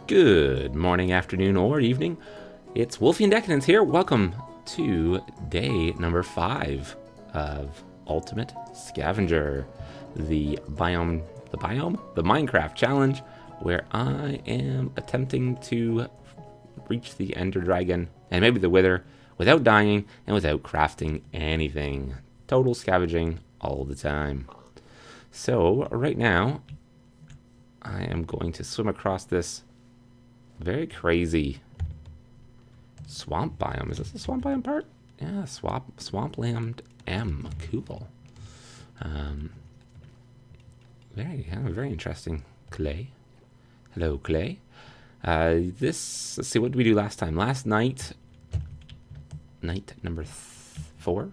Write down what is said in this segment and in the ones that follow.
Good morning, afternoon, or evening. It's Wolfie and Decadence here. Welcome to day number 5 of Ultimate Scavenger, the Minecraft challenge, where I am attempting to reach the Ender Dragon and maybe the Wither without dying and without crafting anything. Total scavenging all the time. So right now, I am going to swim across this very crazy swamp biome. Is this the swamp biome part? Yeah, swampland M. Cool. Very interesting. Clay. Hello, Clay. Let's see, what did we do last time? Last night, night number 4?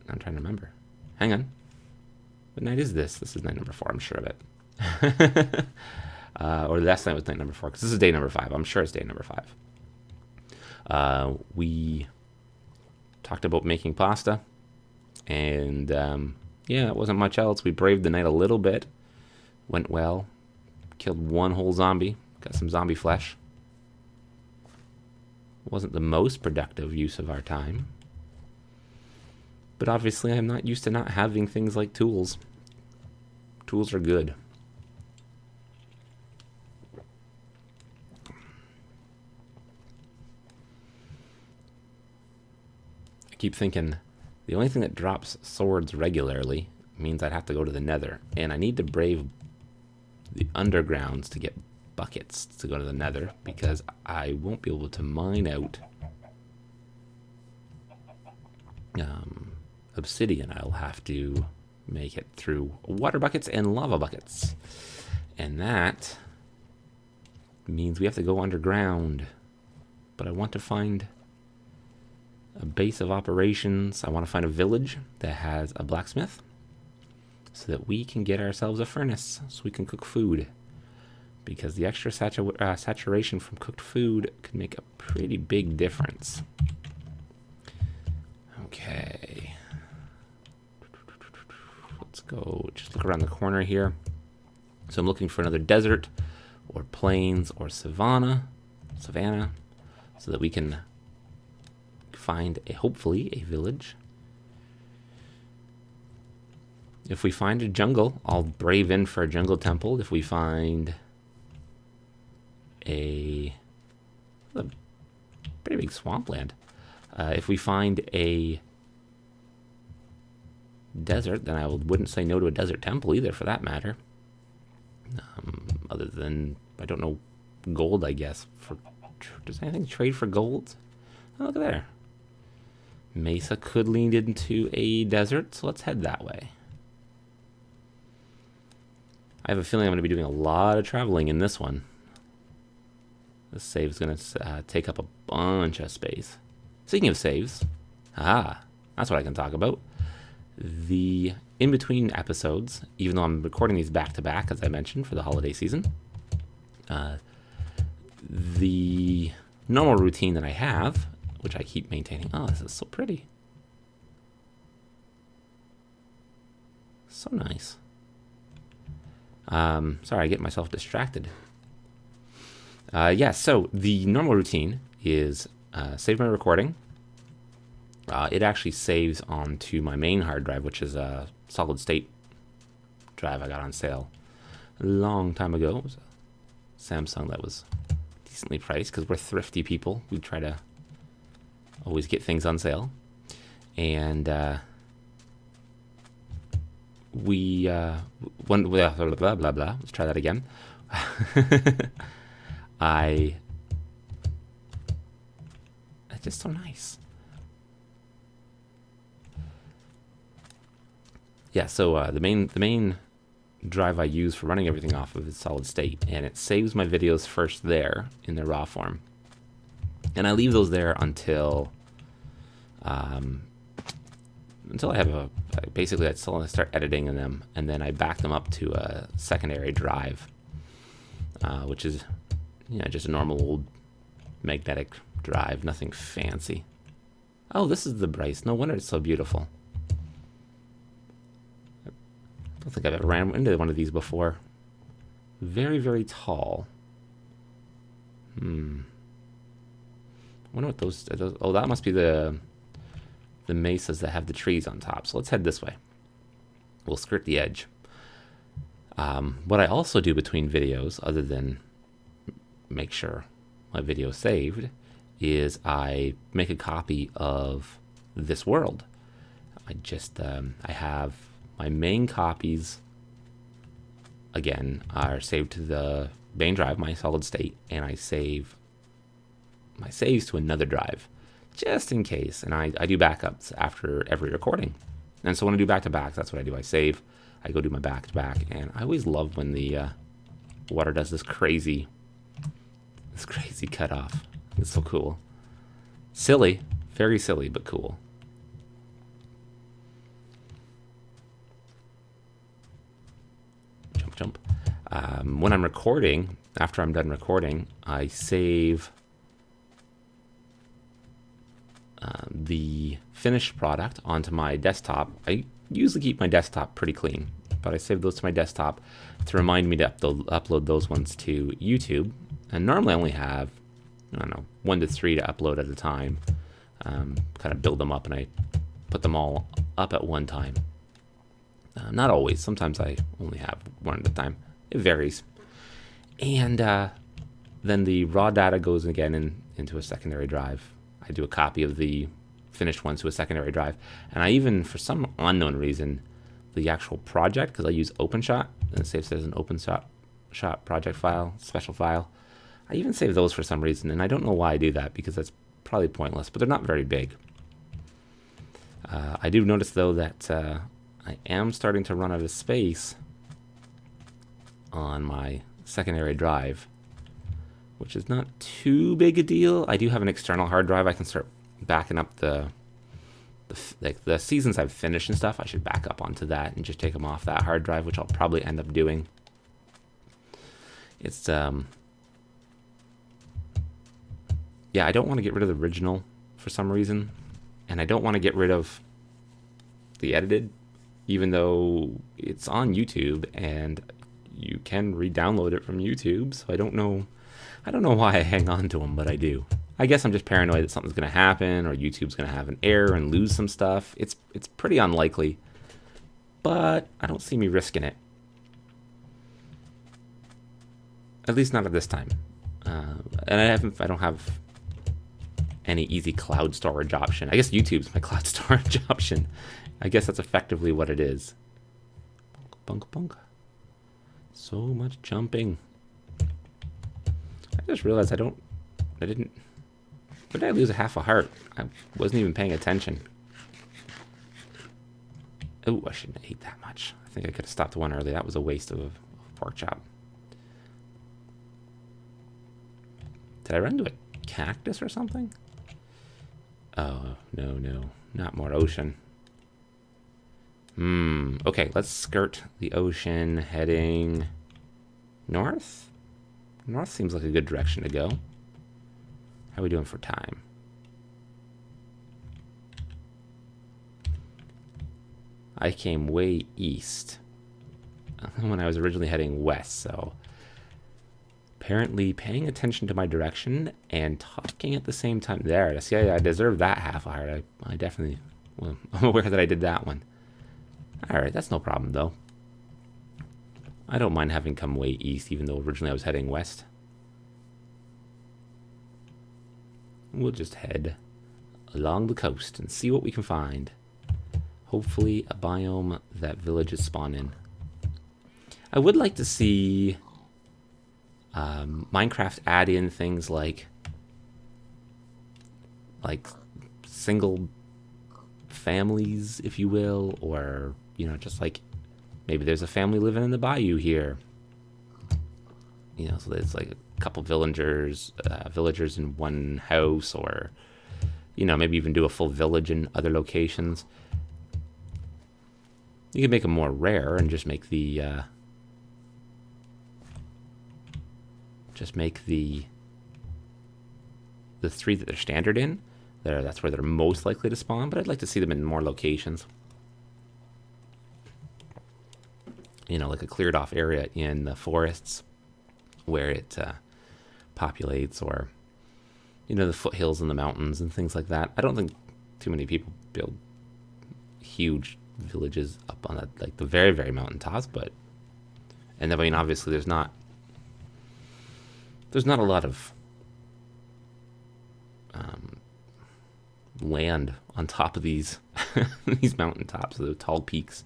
I'm trying to remember. Hang on. What night is this? This is night number 4, I'm sure of it. Or last night was night number 4, because this is day number 5. I'm sure it's day number 5. We talked about making pasta, and yeah, it wasn't much else. We braved the night a little bit. Went well. Killed one whole zombie. Got some zombie flesh. Wasn't the most productive use of our time. But obviously I'm not used to not having things like tools. Tools are good. I keep thinking the only thing that drops swords regularly means I'd have to go to the Nether. And I need to brave the undergrounds to get buckets to go to the Nether, because I won't be able to mine out obsidian. I'll have to make it through water buckets and lava buckets, and that means we have to go underground. But I want to find a base of operations. I want to find a village that has a blacksmith so that we can get ourselves a furnace so we can cook food, because the extra saturation from cooked food could make a pretty big difference. Okay, let's go just look around the corner here. So I'm looking for another desert or plains or savannah, so that we can find hopefully a village. If we find a jungle, I'll brave in for a jungle temple. If we find a pretty big swampland, if we find a desert, then I wouldn't say no to a desert temple either, for that matter. Other than, I don't know, gold, I guess. Does anything trade for gold? Oh, look at there. Mesa could lead into a desert, so let's head that way. I have a feeling I'm going to be doing a lot of traveling in this one. This save is going to take up a bunch of space. Speaking of saves, that's what I can talk about. The in-between episodes, even though I'm recording these back-to-back, as I mentioned, for the holiday season, the normal routine that I have, which I keep maintaining. Oh, this is so pretty. So nice. Sorry, I get myself distracted. Yeah, so the normal routine is save my recording. It actually saves onto my main hard drive, which is a solid state drive I got on sale a long time ago. It was a Samsung that was decently priced, because we're thrifty people. We try to always get things on sale. And blah blah blah. Let's try that again. It's just so nice. Yeah, so the main drive I use for running everything off of is solid state, and it saves my videos first there in their raw form, and I leave those there until I have basically I start editing them, and then I back them up to a secondary drive, which is just a normal old magnetic drive, nothing fancy. Oh, this is the Bryce. No wonder it's so beautiful. I don't think I've ever ran into one of these before. very, very tall. I wonder what those, oh, that must be the mesas that have the trees on top. So let's head this way. We'll skirt the edge. What I also do between videos, other than make sure my video is saved, is I make a copy of this world. I have my main copies, again, are saved to the main drive, my solid state, and I save my saves to another drive, just in case. And I do backups after every recording. And so when I do back-to-back, that's what I do. I save, I go do my back-to-back, and I always love when the water does this crazy cutoff. It's so cool. Silly, very silly, but cool. Jump. When I'm recording, after I'm done recording, I save the finished product onto my desktop. I usually keep my desktop pretty clean, but I save those to my desktop to remind me to upload those ones to YouTube. And normally I only have, I don't know, 1 to 3 to upload at a time. Kind of build them up, and I put them all up at one time. Not always. Sometimes I only have one at a time. It varies. And then the raw data goes again into a secondary drive. I do a copy of the finished ones to a secondary drive. And I even, for some unknown reason, the actual project, because I use OpenShot, and it saves as an OpenShot project file, special file. I even save those for some reason, and I don't know why I do that, because that's probably pointless, but they're not very big. I do notice, though, that I am starting to run out of space on my secondary drive, which is not too big a deal. I do have an external hard drive. I can start backing up the seasons I've finished and stuff. I should back up onto that and just take them off that hard drive, which I'll probably end up doing. It's yeah, I don't want to get rid of the original for some reason, and I don't want to get rid of the edited, even though it's on YouTube and you can re-download it from YouTube. So I don't know why I hang on to them, but I do. I guess I'm just paranoid that something's going to happen, or YouTube's going to have an error and lose some stuff. It's pretty unlikely, but I don't see me risking it. At least not at this time. And I don't have any easy cloud storage option. I guess YouTube's my cloud storage option. I guess that's effectively what it is. Bunk, bunk. So much jumping. I just realized where did I lose a half a heart? I wasn't even paying attention. Oh, I shouldn't have ate that much. I think I could have stopped one early. That was a waste of a pork chop. Did I run into a cactus or something? Oh, no. Not more ocean. Okay, let's skirt the ocean heading north. North seems like a good direction to go. How are we doing for time? I came way east when I was originally heading west, so apparently paying attention to my direction and talking at the same time. There, see, I deserve that half a heart. I definitely, well, I'm aware that I did that one. Alright, that's no problem, though. I don't mind having come way east, even though originally I was heading west. We'll just head along the coast and see what we can find. Hopefully a biome that villages spawn in. I would like to see Minecraft add in things like single families, if you will, or, you know, just like maybe there's a family living in the bayou here. You know, so there's like a couple villagers in one house, or, you know, maybe even do a full village in other locations. You can make them more rare and just make the three that they're standard in. That's where they're most likely to spawn, but I'd like to see them in more locations. You know, like a cleared off area in the forests where it populates, or the foothills and the mountains and things like that. I don't think too many people build huge villages up on the very, very mountaintops, but obviously there's not a lot of land on top of these these mountaintops, the tall peaks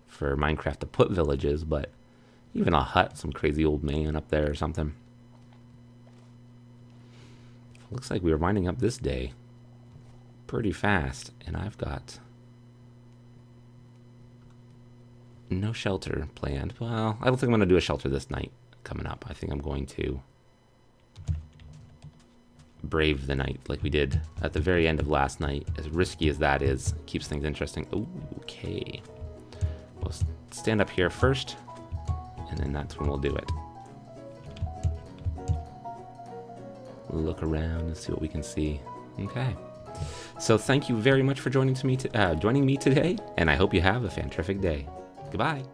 for Minecraft to put villages, but even a hut, some crazy old man up there or something. Looks like we were winding up this day pretty fast, and I've got no shelter planned. Well, I don't think I'm going to do a shelter this night coming up. I think I'm going to brave the night like we did at the very end of last night. As risky as that is, it keeps things interesting. Ooh, okay. We'll stand up here first, and then that's when we'll do it. Look around and see what we can see. Okay. So thank you very much for joining me today, and I hope you have a fantastic day. Goodbye.